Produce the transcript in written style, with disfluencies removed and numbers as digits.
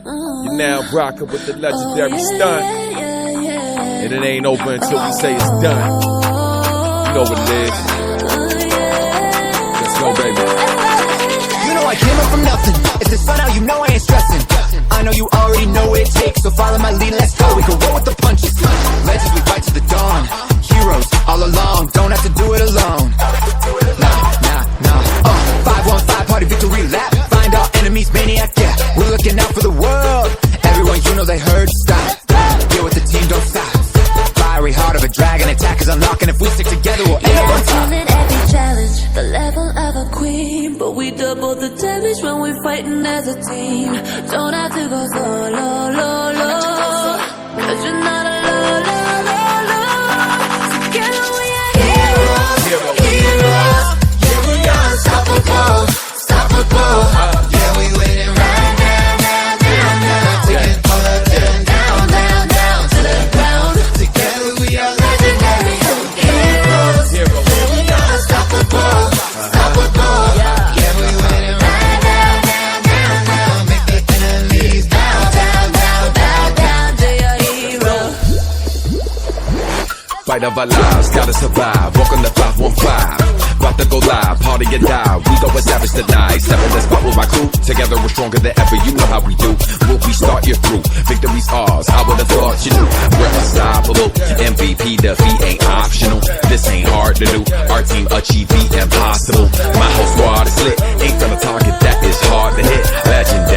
You're now rocking with the legendary Stunt. And it ain't over until we say it's done. You know what it is. Let's go, baby. You know I came up from nothing. If the sun out, you know I ain't stressing. I know you already know what it takes, so follow my lead, let's go. We can roll with the punches. Legends, we fight to the dawn. Heroes all along, don't have to do it alone. Nah. 515 party victory lap. Find our enemies, maniac, yeah. We're looking out for the world. Everyone you know they heard, stop. Deal with the team, don't stop. Fiery heart of a dragon, attack is unlocking. If we stick together, we'll end up on top. In every challenge, the level of a queen, but we double the damage when we're fighting as a team. Don't have to go solo, cause you're not alone. Together we are heroes. Yeah, we are unstoppable. Yeah, we winning right now. Taking all of them down to the ground. Together we are legendary heroes. Yeah, we are unstoppable. Yeah, we winning right now. Make the enemies down To your hero. Fight of our lives, gotta survive. Walk on the 515. About to go live, party or die. We go savage tonight. Step in the spot with my crew. Together we're stronger than ever. You know how we do. We'll be start you through. Victory's ours. I would've thought you knew. We're unstoppable. MVP defeat ain't optional. This ain't hard to do. Our team achieve the impossible. My whole squad is lit. Ain't gonna target that is hard to hit. Legendary.